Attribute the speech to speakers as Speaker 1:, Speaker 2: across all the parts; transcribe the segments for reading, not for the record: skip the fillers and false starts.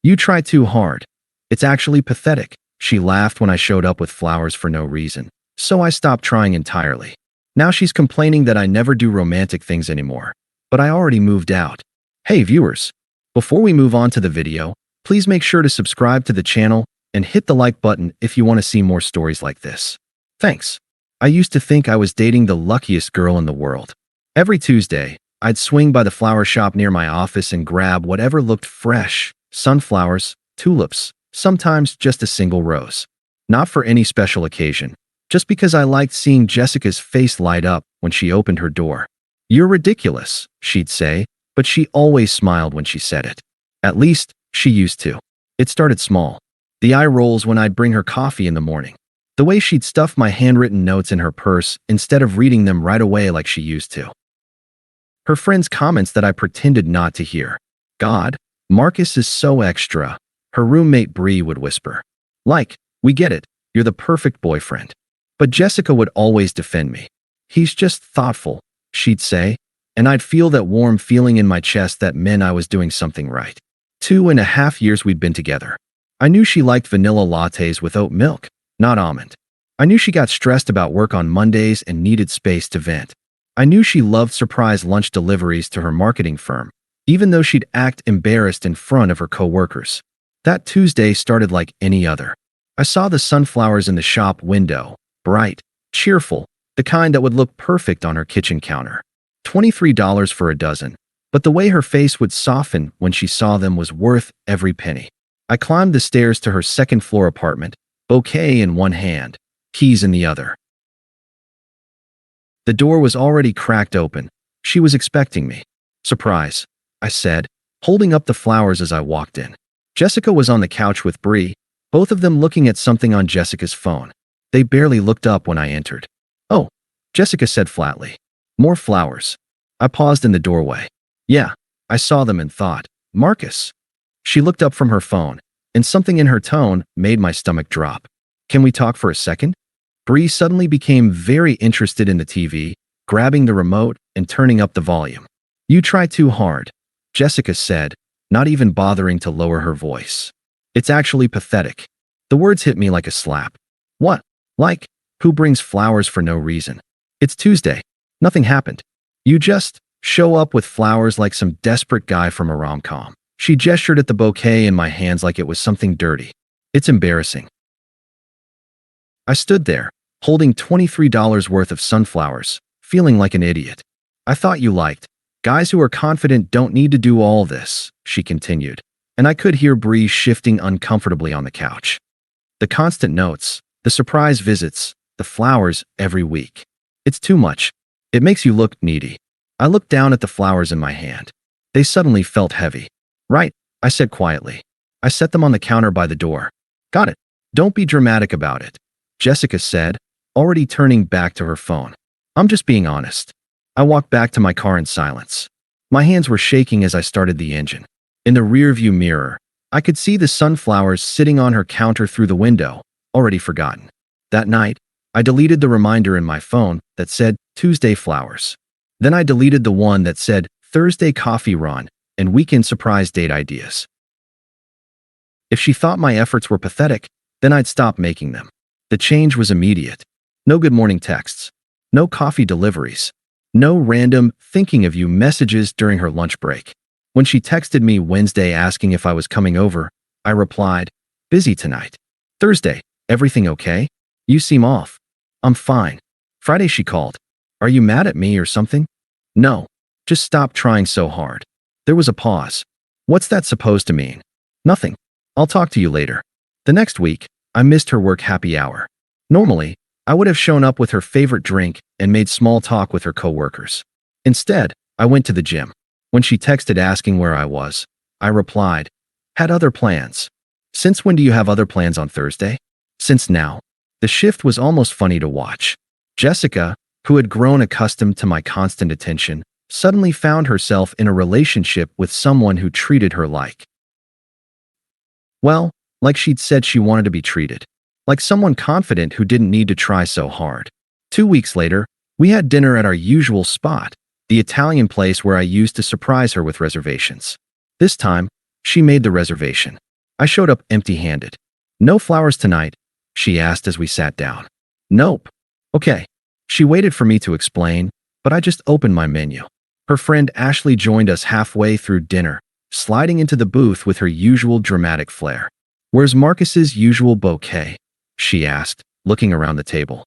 Speaker 1: You try too hard. It's actually pathetic. She laughed when I showed up with flowers for no reason, so I stopped trying entirely. Now she's complaining that I never do romantic things anymore, but I already moved out. Hey viewers, before we move on to the video, please make sure to subscribe to the channel and hit the like button if you want to see more stories like this. Thanks. I used to think I was dating the luckiest girl in the world. Every Tuesday, I'd swing by the flower shop near my office and grab whatever looked fresh: sunflowers, tulips, sometimes just a single rose. Not for any special occasion, just because I liked seeing Jessica's face light up when she opened her door. "You're ridiculous," she'd say, but she always smiled when she said it. At least, she used to. It started small. The eye rolls when I'd bring her coffee in the morning. The way she'd stuff my handwritten notes in her purse instead of reading them right away like she used to. Her friends' comments that I pretended not to hear. "God, Marcus is so extra," her roommate Bree would whisper. Like, "We get it, you're the perfect boyfriend." But Jessica would always defend me. "He's just thoughtful," she'd say, and I'd feel that warm feeling in my chest that meant I was doing something right. 2.5 years we'd been together. I knew she liked vanilla lattes with oat milk, not almond. I knew she got stressed about work on Mondays and needed space to vent. I knew she loved surprise lunch deliveries to her marketing firm, even though she'd act embarrassed in front of her coworkers. That Tuesday started like any other. I saw the sunflowers in the shop window, bright, cheerful, the kind that would look perfect on her kitchen counter. $23 for a dozen, but the way her face would soften when she saw them was worth every penny. I climbed the stairs to her second-floor apartment, bouquet in one hand, keys in the other. The door was already cracked open. She was expecting me. "Surprise," I said, holding up the flowers as I walked in. Jessica was on the couch with Bree, both of them looking at something on Jessica's phone. They barely looked up when I entered. "Oh," Jessica said flatly. "More flowers." I paused in the doorway. "Yeah," I saw them and thought, "Marcus." She looked up from her phone, and something in her tone made my stomach drop. "Can we talk for a second?" Bree suddenly became very interested in the TV, grabbing the remote and turning up the volume. "You try too hard," Jessica said, not even bothering to lower her voice. "It's actually pathetic." The words hit me like a slap. "What? Like, who brings flowers for no reason? It's Tuesday. Nothing happened. You just show up with flowers like some desperate guy from a rom-com." She gestured at the bouquet in my hands like it was something dirty. "It's embarrassing." I stood there, holding $23 worth of sunflowers, feeling like an idiot. "I thought you liked guys who are confident don't need to do all this," she continued, and I could hear Bree shifting uncomfortably on the couch. The constant notes, the surprise visits, the flowers every week. It's too much. It makes you look needy. I looked down at the flowers in my hand. They suddenly felt heavy. "Right," I said quietly. I set them on the counter by the door. "Got it. Don't be dramatic about it," Jessica said, already turning back to her phone. "I'm just being honest." I walked back to my car in silence. My hands were shaking as I started the engine. In the rearview mirror, I could see the sunflowers sitting on her counter through the window, already forgotten. That night, I deleted the reminder in my phone that said Tuesday flowers. Then I deleted the one that said Thursday coffee run and weekend surprise date ideas. If she thought my efforts were pathetic, then I'd stop making them. The change was immediate. No good morning texts. No coffee deliveries. No random thinking of you messages during her lunch break. When she texted me Wednesday asking if I was coming over, I replied, "Busy tonight." Thursday, "Everything okay? You seem off." "I'm fine." Friday she called, "Are you mad at me or something?" "No. Just stop trying so hard." There was a pause. "What's that supposed to mean?" "Nothing. I'll talk to you later." The next week, I missed her work happy hour. Normally, I would have shown up with her favorite drink and made small talk with her coworkers. Instead, I went to the gym. When she texted asking where I was, I replied, "Had other plans." "Since when do you have other plans on Thursday?" "Since now." The shift was almost funny to watch. Jessica, who had grown accustomed to my constant attention, suddenly found herself in a relationship with someone who treated her like she'd said she wanted to be treated. Like someone confident who didn't need to try so hard. 2 weeks later, we had dinner at our usual spot, the Italian place where I used to surprise her with reservations. This time, she made the reservation. I showed up empty-handed. No flowers tonight, she asked as we sat down. Nope. Okay. She waited for me to explain, but I just opened my menu. Her friend Ashley joined us halfway through dinner, sliding into the booth with her usual dramatic flair. Where's Marcus's usual bouquet? She asked, looking around the table.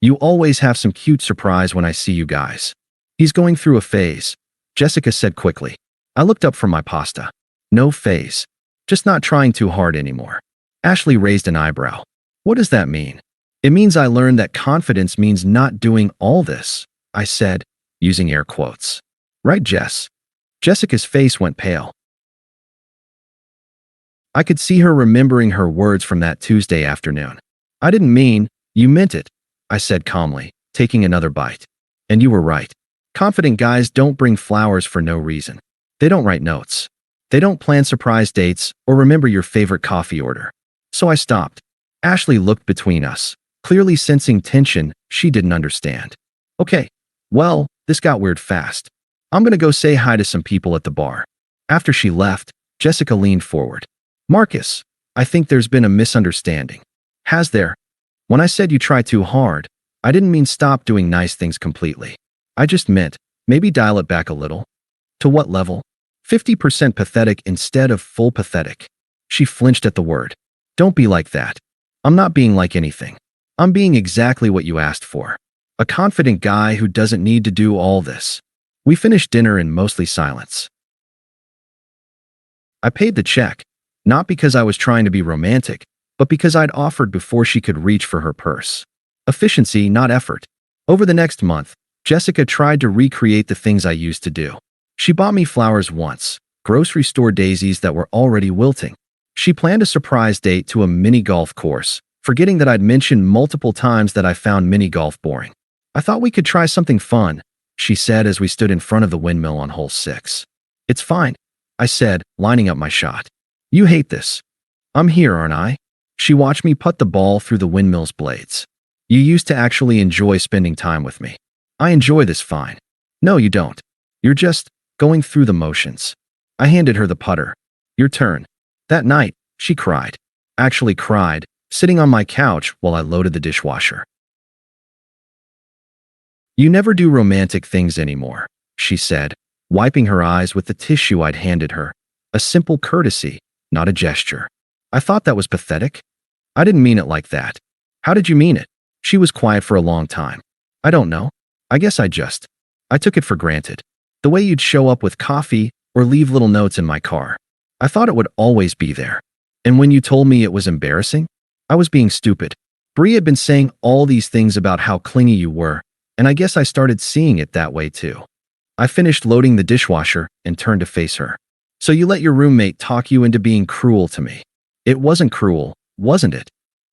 Speaker 1: You always have some cute surprise when I see you guys. He's going through a phase, Jessica said quickly. I looked up from my pasta. No phase. Just not trying too hard anymore. Ashley raised an eyebrow. What does that mean? It means I learned that confidence means not doing all this, I said, using air quotes. Right, Jess? Jessica's face went pale. I could see her remembering her words from that Tuesday afternoon. I didn't mean, you meant it, I said calmly, taking another bite. And you were right. Confident guys don't bring flowers for no reason. They don't write notes. They don't plan surprise dates or remember your favorite coffee order. So I stopped. Ashley looked between us, clearly sensing tension she didn't understand. Okay, well, this got weird fast. I'm gonna go say hi to some people at the bar. After she left, Jessica leaned forward. Marcus, I think there's been a misunderstanding. Has there? When I said you try too hard, I didn't mean stop doing nice things completely. I just meant, maybe dial it back a little. To what level? 50% pathetic instead of full pathetic. She flinched at the word. Don't be like that. I'm not being like anything. I'm being exactly what you asked for. A confident guy who doesn't need to do all this. We finished dinner in mostly silence. I paid the check, not because I was trying to be romantic, but because I'd offered before she could reach for her purse. Efficiency, not effort. Over the next month, Jessica tried to recreate the things I used to do. She bought me flowers once, grocery store daisies that were already wilting. She planned a surprise date to a mini golf course, forgetting that I'd mentioned multiple times that I found mini golf boring. I thought we could try something fun, she said as we stood in front of the windmill on hole 6. It's fine, I said, lining up my shot. You hate this. I'm here, aren't I? She watched me putt the ball through the windmill's blades. You used to actually enjoy spending time with me. I enjoy this fine. No, you don't. You're just going through the motions. I handed her the putter. Your turn. That night, she cried. Actually cried, sitting on my couch while I loaded the dishwasher. You never do romantic things anymore, she said, wiping her eyes with the tissue I'd handed her. A simple courtesy, not a gesture. I thought that was pathetic. I didn't mean it like that. How did you mean it? She was quiet for a long time. I don't know. I guess I took it for granted. The way you'd show up with coffee or leave little notes in my car. I thought it would always be there. And when you told me it was embarrassing, I was being stupid. Bree had been saying all these things about how clingy you were, and I guess I started seeing it that way too. I finished loading the dishwasher and turned to face her. So you let your roommate talk you into being cruel to me. It wasn't cruel, wasn't it?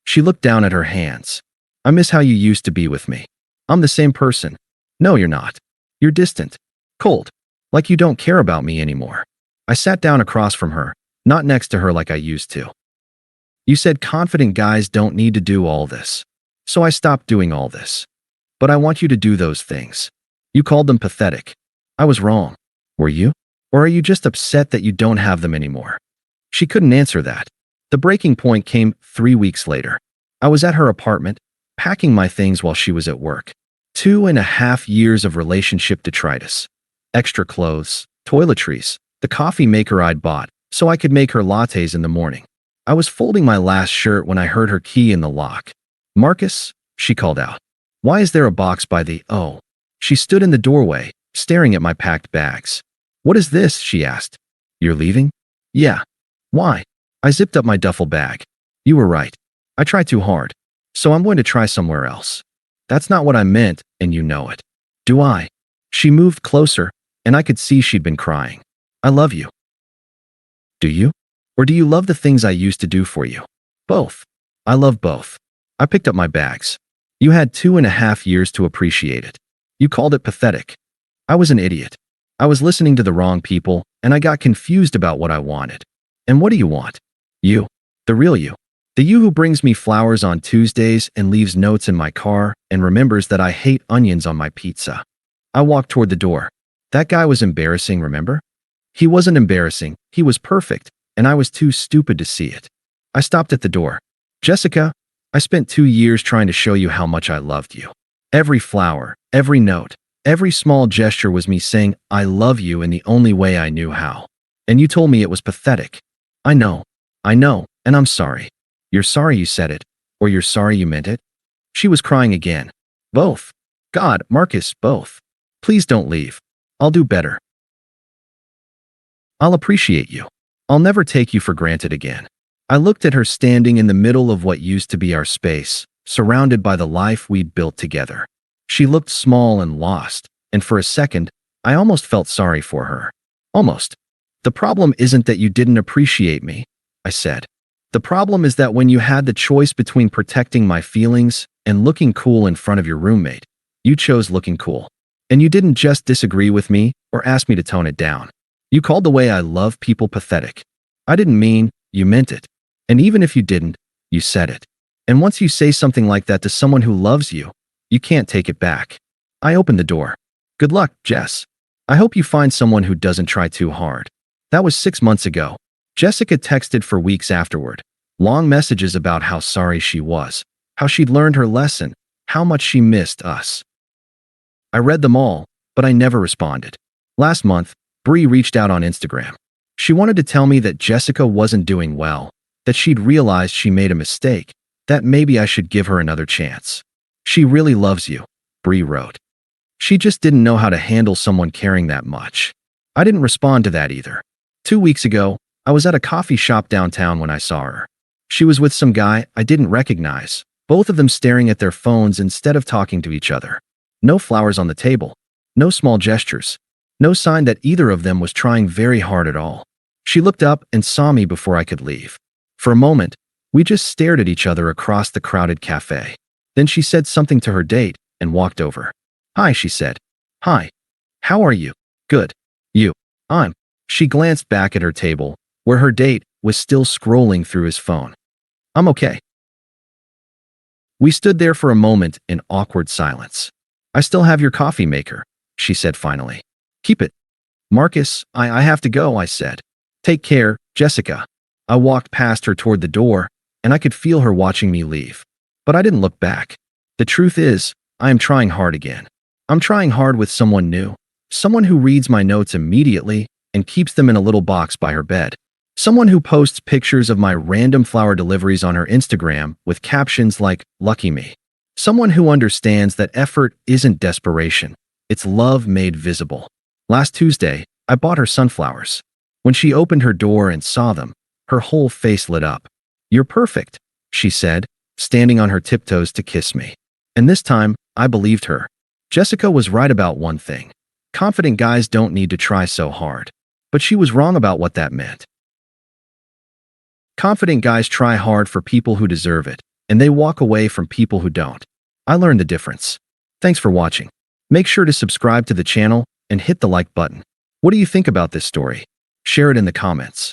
Speaker 1: She looked down at her hands. I miss how you used to be with me. I'm the same person. No, you're not. You're distant. Cold. Like you don't care about me anymore. I sat down across from her, not next to her like I used to. You said confident guys don't need to do all this. So I stopped doing all this. But I want you to do those things. You called them pathetic. I was wrong. Were you? Or are you just upset that you don't have them anymore? She couldn't answer that. The breaking point came 3 weeks later. I was at her apartment, packing my things while she was at work. 2.5 years of relationship detritus. Extra clothes, toiletries, the coffee maker I'd bought, so I could make her lattes in the morning. I was folding my last shirt when I heard her key in the lock. Marcus, she called out. Why is there a box by the oh? She stood in the doorway, staring at my packed bags. What is this? She asked. You're leaving? Yeah. Why? I zipped up my duffel bag. You were right. I tried too hard. So I'm going to try somewhere else. That's not what I meant, and you know it. Do I? She moved closer, and I could see she'd been crying. I love you. Do you? Or do you love the things I used to do for you? Both. I love both. I picked up my bags. You had 2.5 years to appreciate it. You called it pathetic. I was an idiot. I was listening to the wrong people, and I got confused about what I wanted. And what do you want? You. The real you. The you who brings me flowers on Tuesdays and leaves notes in my car and remembers that I hate onions on my pizza. I walked toward the door. That guy was embarrassing, remember? He wasn't embarrassing, he was perfect, and I was too stupid to see it. I stopped at the door. Jessica, I spent 2 years trying to show you how much I loved you. Every flower, every note, every small gesture was me saying, I love you in the only way I knew how. And you told me it was pathetic. I know, and I'm sorry. You're sorry you said it, or you're sorry you meant it? She was crying again. Both. God, Marcus, both. Please don't leave. I'll do better. I'll appreciate you. I'll never take you for granted again. I looked at her standing in the middle of what used to be our space, surrounded by the life we'd built together. She looked small and lost, and for a second, I almost felt sorry for her. Almost. The problem isn't that you didn't appreciate me, I said. The problem is that when you had the choice between protecting my feelings and looking cool in front of your roommate, you chose looking cool. And you didn't just disagree with me or ask me to tone it down. You called the way I love people pathetic. I didn't mean, you meant it. And even if you didn't, you said it. And once you say something like that to someone who loves you, you can't take it back. I opened the door. Good luck, Jess. I hope you find someone who doesn't try too hard. That was 6 months ago. Jessica texted for weeks afterward. Long messages about how sorry she was, how she'd learned her lesson, how much she missed us. I read them all, but I never responded. Last month, Bree reached out on Instagram. She wanted to tell me that Jessica wasn't doing well, that she'd realized she made a mistake, that maybe I should give her another chance. She really loves you, Bree wrote. She just didn't know how to handle someone caring that much. I didn't respond to that either. 2 weeks ago, I was at a coffee shop downtown when I saw her. She was with some guy I didn't recognize, both of them staring at their phones instead of talking to each other. No flowers on the table, no small gestures, no sign that either of them was trying very hard at all. She looked up and saw me before I could leave. For a moment, we just stared at each other across the crowded cafe. Then she said something to her date and walked over. Hi, she said. Hi. How are you? Good. You. I'm. She glanced back at her table, where her date was still scrolling through his phone. I'm okay. We stood there for a moment in awkward silence. I still have your coffee maker, she said finally. Keep it. Marcus, I have to go, I said. Take care, Jessica. I walked past her toward the door, and I could feel her watching me leave. But I didn't look back. The truth is, I am trying hard again. I'm trying hard with someone new. Someone who reads my notes immediately and keeps them in a little box by her bed. Someone who posts pictures of my random flower deliveries on her Instagram with captions like, "Lucky me." Someone who understands that effort isn't desperation. It's love made visible. Last Tuesday, I bought her sunflowers. When she opened her door and saw them, her whole face lit up. You're perfect, she said, standing on her tiptoes to kiss me. And this time, I believed her. Jessica was right about one thing. Confident guys don't need to try so hard. But she was wrong about what that meant. Confident guys try hard for people who deserve it, and they walk away from people who don't. I learned the difference. Thanks for watching. Make sure to subscribe to the channel and hit the like button. What do you think about this story? Share it in the comments.